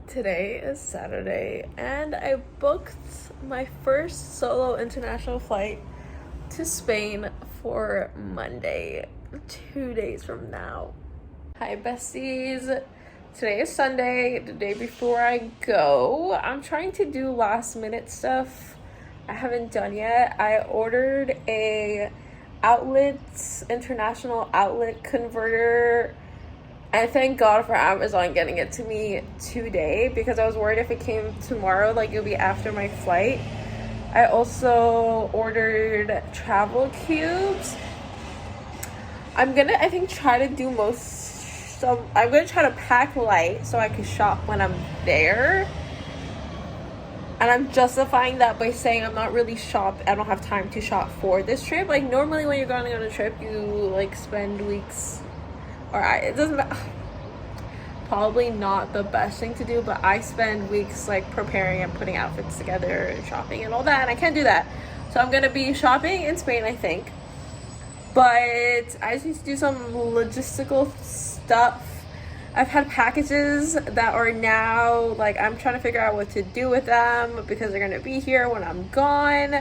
Today is Saturday and I booked my first solo international flight to Spain for Monday, 2 days from now. Hi besties, today is Sunday, the day before I go. I'm trying to do last minute stuff I haven't done yet. I ordered a international outlet converter, and thank God for Amazon getting it to me today, because I was worried if it came tomorrow, like it would be after my flight. I also ordered travel cubes. I'm gonna, I think, try to do I'm gonna try to pack light so I can shop when I'm there. And I'm justifying that by saying I don't have time to shop for this trip. Like normally when you're going on a trip, you like spend weeks, it doesn't matter. Probably not the best thing to do, but I spend weeks like preparing and putting outfits together and shopping and all that, and I can't do that. So I'm gonna be shopping in Spain, I think. But I just need to do some logistical stuff. I've had packages that are now, like, I'm trying to figure out what to do with them because they're gonna be here when I'm gone.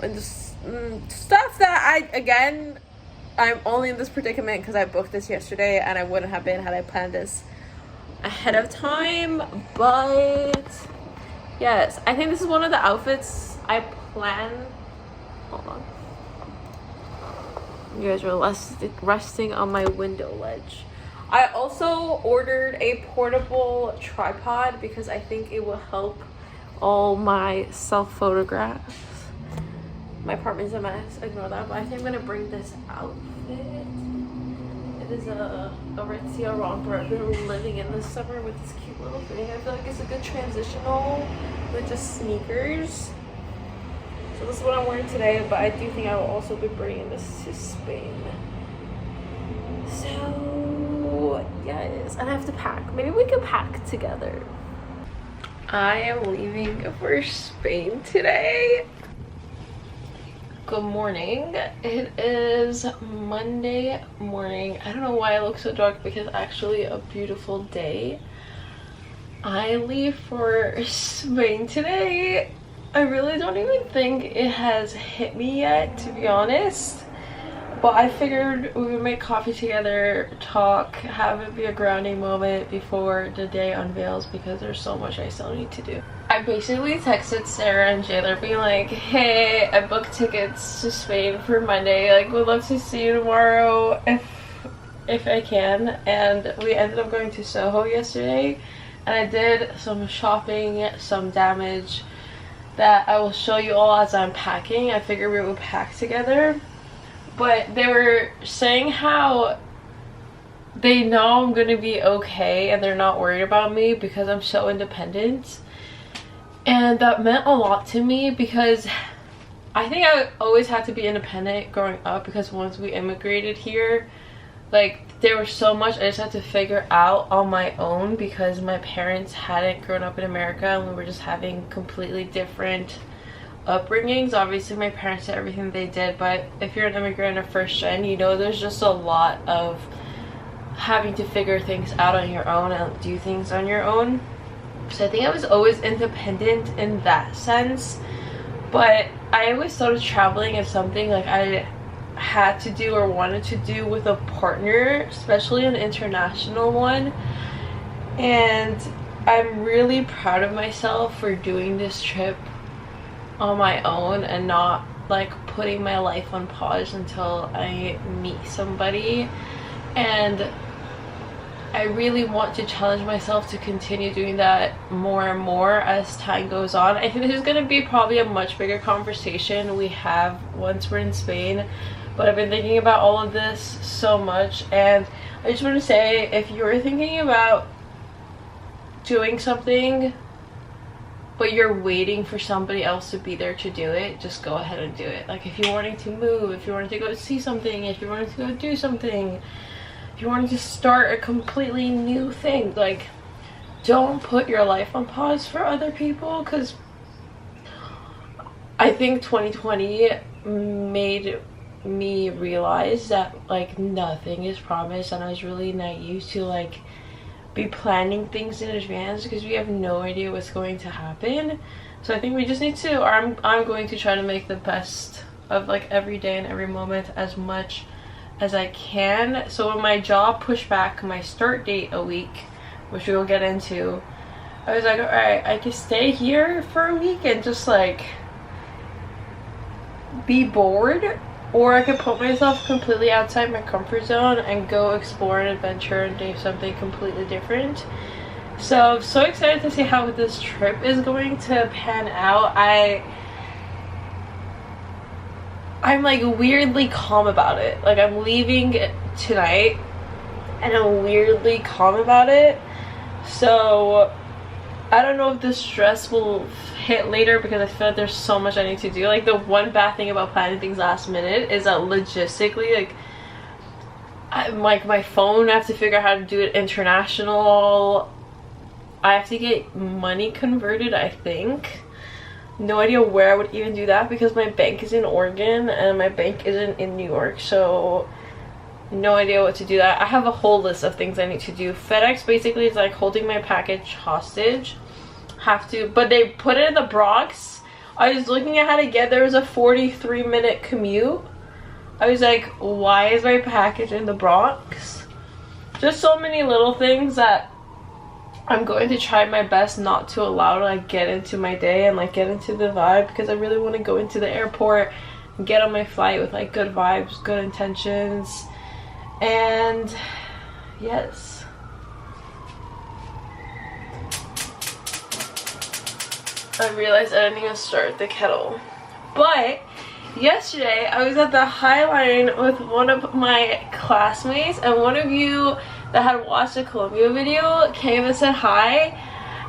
And just stuff that I'm only in this predicament because I booked this yesterday, and I wouldn't have been had I planned this ahead of time. But yes, I think this is one of the outfits I plan. Hold on. You guys are resting on my window ledge. I also ordered a portable tripod because I think it will help all my self-photographs. My apartment's a mess, ignore that, but I think I'm gonna bring this outfit. It is a Aritzia romper. I've been living in this summer with this cute little thing. I feel like it's a good transitional with just sneakers. So this is what I'm wearing today, but I do think I will also be bringing this to Spain. So yes, and I have to pack. Maybe we can pack together. I am leaving for Spain today. Good morning. It is Monday morning. I don't know why I look so dark, because actually a beautiful day. I leave for Spain today. I really don't even think it has hit me yet, to be honest. But I figured we would make coffee together, talk, have it be a grounding moment before the day unveils, because there's so much I still need to do. I basically texted Sarah and Jayler being like, hey, I booked tickets to Spain for Monday. Like, would love to see you tomorrow if I can. And we ended up going to Soho yesterday, and I did some shopping, some damage that I will show you all as I'm packing. I figured we would pack together. But they were saying how they know I'm gonna be okay and they're not worried about me because I'm so independent. And that meant a lot to me, because I think I always had to be independent growing up, because once we immigrated here, like, there was so much I just had to figure out on my own, because my parents hadn't grown up in America and we were just having completely different upbringings. Obviously my parents did everything they did, but if you're an immigrant or first gen, you know there's just a lot of having to figure things out on your own and do things on your own. So I think I was always independent in that sense, but I always thought of traveling as something like I had to do or wanted to do with a partner, especially an international one. And I'm really proud of myself for doing this trip on my own and not like putting my life on pause until I meet somebody. And I really want to challenge myself to continue doing that more and more as time goes on. I think this is going to be probably a much bigger conversation we have once we're in Spain, but I've been thinking about all of this so much. And I just want to say, if you're thinking about doing something but you're waiting for somebody else to be there to do it, just go ahead and do it. Like, if you're wanting to move, if you're wanting to go see something, if you're wanting to go do something, if you wanted to start a completely new thing, like, don't put your life on pause for other people, because I think 2020 made me realize that, like, nothing is promised, and I was really naive to, like, be planning things in advance because we have no idea what's going to happen. So I think we just need to, or I'm going to try to make the best of like every day and every moment as much as I can. So when my job pushed back my start date a week, which we will get into, I was like, all right, I can stay here for a week and just like be bored, or I could put myself completely outside my comfort zone and go explore an adventure and do something completely different. So I'm so excited to see how this trip is going to pan out. I'm like weirdly calm about it. Like I'm leaving tonight and I'm weirdly calm about it. So I don't know if the stress will hit later because I feel like there's so much I need to do. Like the one bad thing about planning things last minute is that logistically, like I'm like my phone, I have to figure out how to do it international. I have to get money converted, I think. No idea where I would even do that because my bank is in Oregon and my bank isn't in New York, so no idea what to do that. I have a whole list of things I need to do. FedEx basically is like holding my package hostage. Have to, but they put it in the Bronx. I was looking at how to get there. Was a 43-minute commute. I was like, why is my package in the Bronx? Just so many little things that I'm going to try my best not to allow to like get into my day and like get into the vibe, because I really want to go into the airport and get on my flight with like good vibes, good intentions. And yes, I realized I didn't even start the kettle. But yesterday I was at the High Line with one of my classmates, and one of you that had watched the Columbia video came and said hi,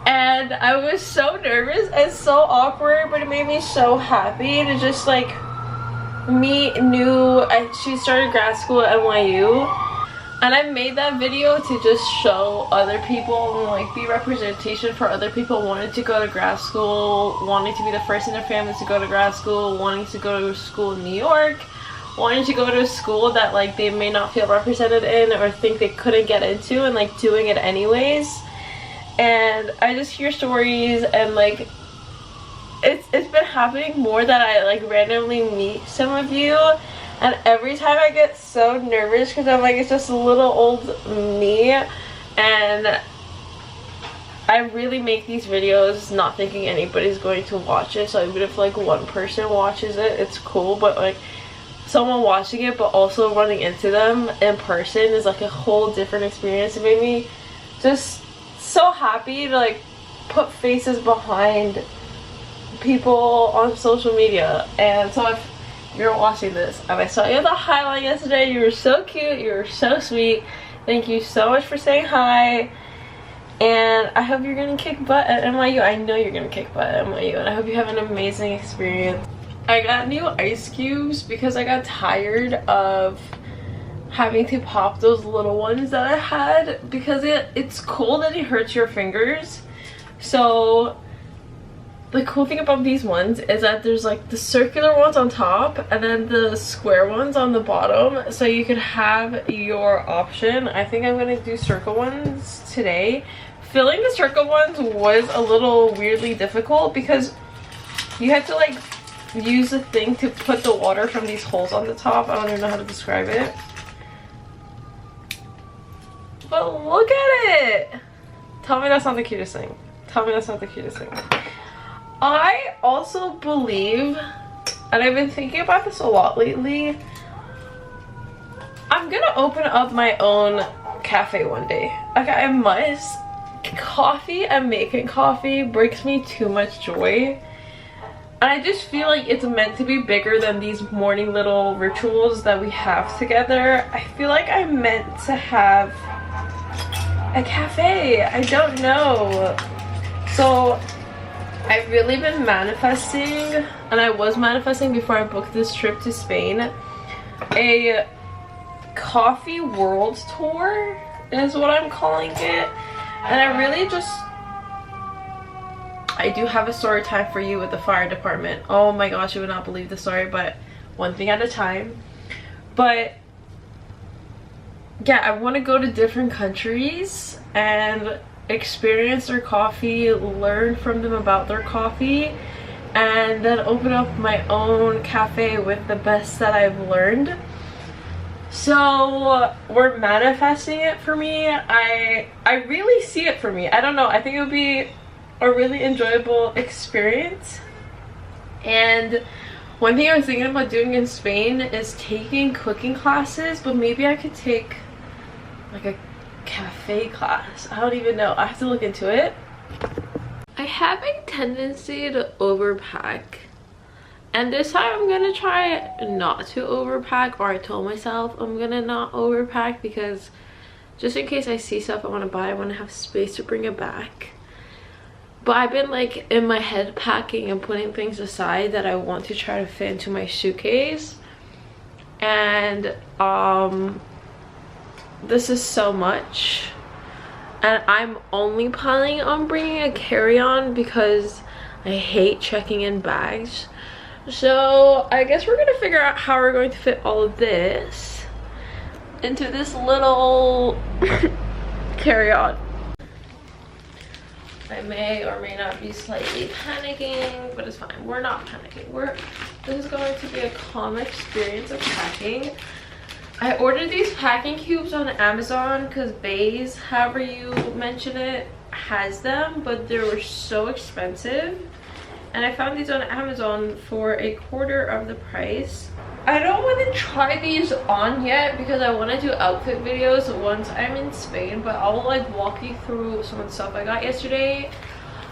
and I was so nervous and so awkward, but it made me so happy to just like meet new. She started grad school at NYU, and I made that video to just show other people and like be representation for other people wanting to go to grad school, wanting to be the first in their family to go to grad school, wanting to go to school in New York, wanting to go to a school that like they may not feel represented in or think they couldn't get into, and like doing it anyways. And I just hear stories, and like it's been happening more that I like randomly meet some of you, and every time I get so nervous because I'm like, it's just a little old me, and I really make these videos not thinking anybody's going to watch it. So even if like one person watches it, it's cool, but like someone watching it but also running into them in person is like a whole different experience. It made me just so happy to like put faces behind people on social media. And so if you're watching this and I saw you at the High Line yesterday, you were so cute, you were so sweet, thank you so much for saying hi, and I hope you're gonna kick butt at NYU. I know you're gonna kick butt at NYU, and I hope you have an amazing experience. I got new ice cubes because I got tired of having to pop those little ones that I had, because it's cold and it hurts your fingers. So the cool thing about these ones is that there's like the circular ones on top and then the square ones on the bottom, so you could have your option. I think I'm gonna do circle ones today. Filling the circle ones was a little weirdly difficult because you had to like use a thing to put the water from these holes on the top. I don't even know how to describe it, but look at it. Tell me that's not the cutest thing. Tell me that's not the cutest thing. I also believe, and I've been thinking about this a lot lately, I'm gonna open up my own cafe one day. Like I must. Coffee and making coffee brings me too much joy. And I just feel like it's meant to be bigger than these morning little rituals that we have together. I feel like I'm meant to have a cafe. I don't know. So I've really been manifesting, and I was manifesting before I booked this trip to Spain, a coffee world tour is what I'm calling it. And I really just, I do have a story time for you with the fire department. Oh my gosh, you would not believe the story, but one thing at a time. But yeah, I want to go to different countries and experience their coffee, learn from them about their coffee, and then open up my own cafe with the best that I've learned. So we're manifesting it for me. I really see it for me. I don't know, I think it would be a really enjoyable experience. And one thing I was thinking about doing in Spain is taking cooking classes, but maybe I could take like a cafe class. I don't even know, I have to look into it. I have a tendency to overpack, and this time I'm gonna try not to overpack, or I told myself I'm gonna not overpack, because just in case I see stuff I want to buy, I want to have space to bring it back. But I've been like in my head packing and putting things aside that I want to try to fit into my suitcase, and this is so much, and I'm only planning on bringing a carry-on because I hate checking in bags. So I guess we're gonna figure out how we're going to fit all of this into this little carry-on. I may or may not be slightly panicking, but it's fine. We're not panicking. This is going to be a calm experience of packing. I ordered these packing cubes on Amazon because Baze, however you mention it, has them, but they were so expensive. And I found these on Amazon for $1/4 of the price. I don't want to try these on yet because I want to do outfit videos once I'm in Spain, but I'll like walk you through some of the stuff I got yesterday.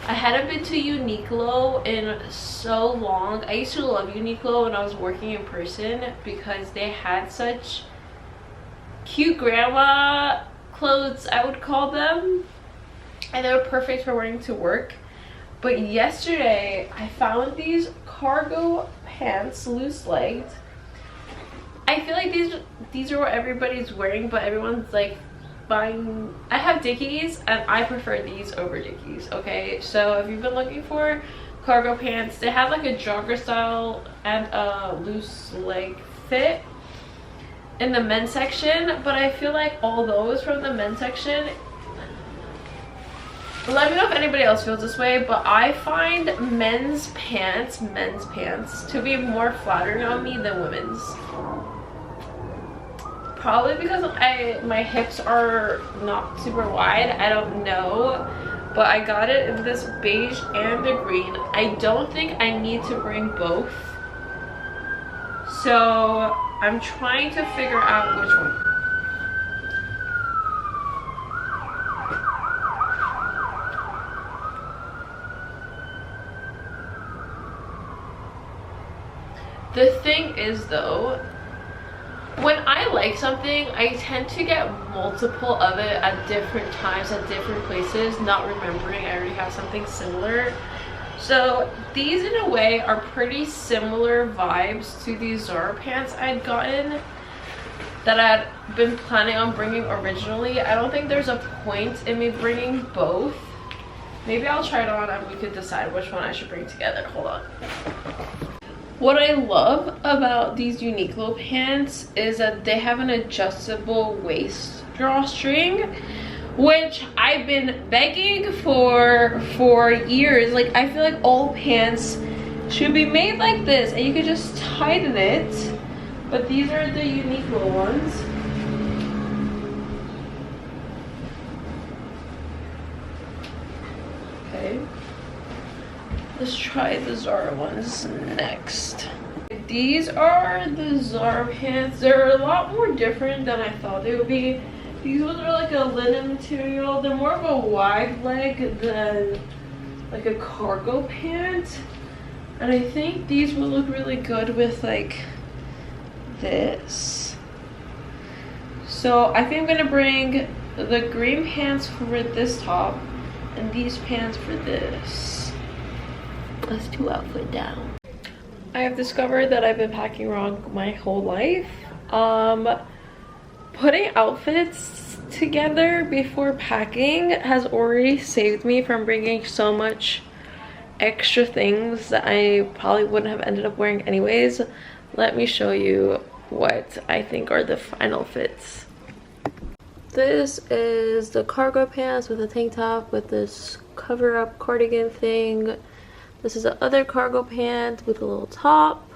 I hadn't been to Uniqlo in so long. I used to love Uniqlo when I was working in person because they had such cute grandma clothes, I would call them, and they were perfect for wearing to work. But yesterday I found these cargo pants, loose-legged. I feel like these are what everybody's wearing, but everyone's like buying. I have Dickies and I prefer these over Dickies, okay? So if you've been looking for cargo pants, they have like a jogger style and a loose leg fit in the men's section, but I feel like all those from the men's section, let me know if anybody else feels this way, but I find men's pants to be more flattering on me than women's. Probably because my hips are not super wide, I don't know, but I got it in this beige and the green. I don't think I need to bring both, so I'm trying to figure out which one. The thing is though, when I like something, I tend to get multiple of it at different times, at different places, not remembering I already have something similar. So these in a way are pretty similar vibes to these Zara pants I'd gotten that I'd been planning on bringing originally. I don't think there's a point in me bringing both. Maybe I'll try it on and we could decide which one I should bring together. Hold on. What I love about these Uniqlo pants is that they have an adjustable waist drawstring, which I've been begging for years. Like, I feel like all pants should be made like this and you could just tighten it, but these are the Uniqlo ones. Okay, let's try the Zara ones next. These are the Zara pants. They're a lot more different than I thought they would be. These ones are like a linen material. They're more of a wide leg than like a cargo pant. And I think these will look really good with like this. So I think I'm gonna bring the green pants for this top and these pants for this. Let's do outfit down. I have discovered that I've been packing wrong my whole life. Putting outfits together before packing has already saved me from bringing so much extra things that I probably wouldn't have ended up wearing anyways. Let me show you what I think are the final fits. This is the cargo pants with a tank top with this cover up cardigan thing. This is the other cargo pant with a little top,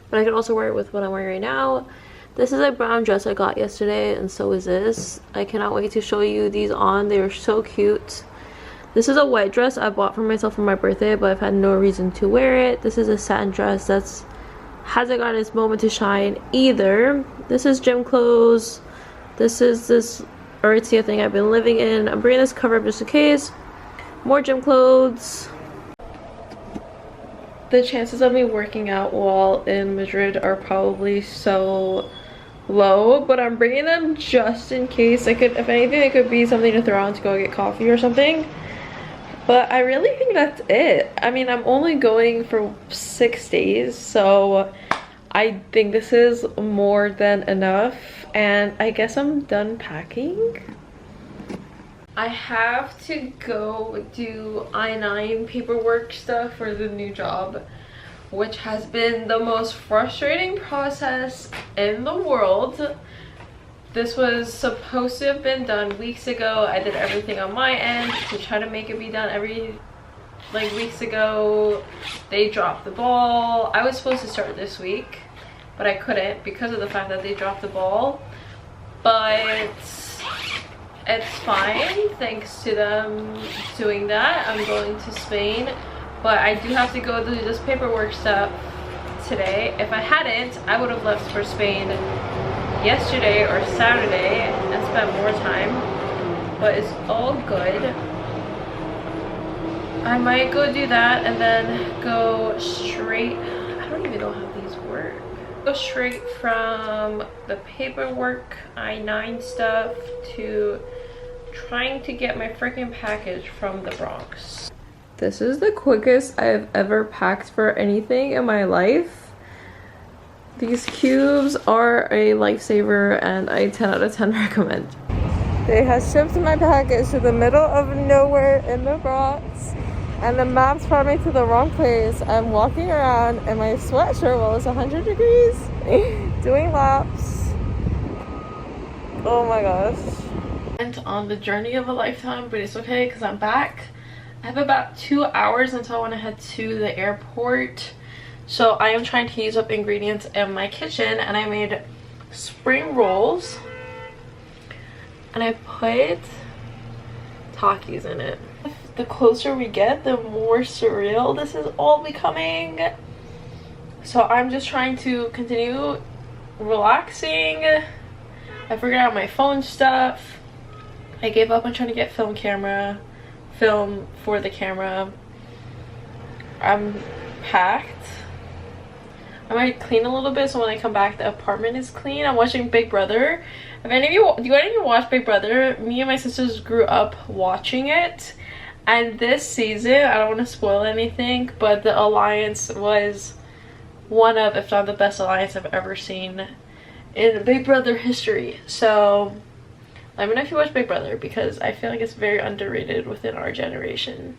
but I can also wear it with what I'm wearing right now. This is a brown dress I got yesterday, and so is this. I cannot wait to show you these on. They are so cute. This is a white dress I bought for myself for my birthday, but I've had no reason to wear it. This is a satin dress that's hasn't gotten its moment to shine either. This is gym clothes. This is this Aritzia thing I've been living in. I'm bringing this cover up just in case. More gym clothes. The chances of me working out while in Madrid are probably so low, but I'm bringing them just in case. I could, if anything, it could be something to throw on to go get coffee or something. But I really think that's it. I mean, I'm only going for 6 days, so I think this is more than enough. And I guess I'm done packing. I have to go do I-9 paperwork stuff for the new job, which has been the most frustrating process in the world. This was supposed to have been done weeks ago. I did everything on my end to try to make it be done weeks ago. They dropped the ball. I was supposed to start this week, but I couldn't because of the fact that they dropped the ball. But it's fine thanks to them doing that. I'm going to Spain, but I do have to go do this paperwork stuff today. If I hadn't, I would have left for Spain yesterday or Saturday and spent more time, but it's all good. I might go do that and then go straight, I don't even know how these work. Go straight from the paperwork I-9 stuff to trying to get my freaking package from the Bronx. This is the quickest I've ever packed for anything in my life. These cubes are a lifesaver and I 10 out of 10 recommend. They have shipped my package to the middle of nowhere in the Bronx, and the maps brought me to the wrong place. I'm walking around in my sweatshirt while it's 100 degrees doing laps. Oh my gosh. Went on the journey of a lifetime, but it's okay because I'm back. I have about 2 hours until I want to head to the airport. So I am trying to use up ingredients in my kitchen, and I made spring rolls and I put Takis in it. The closer we get, the more surreal this is all becoming. So I'm just trying to continue relaxing. I figured out my phone stuff. I gave up on trying to get film for the camera. I'm packed. I might clean a little bit so when I come back the apartment is clean. I'm watching Big Brother. If any of you, do any of you watch Big Brother? Me and my sisters grew up watching it. And this season, I don't want to spoil anything, but the alliance was one of, if not the best alliance I've ever seen in Big Brother history. So let me know if you watch Big Brother, because I feel like it's very underrated within our generation.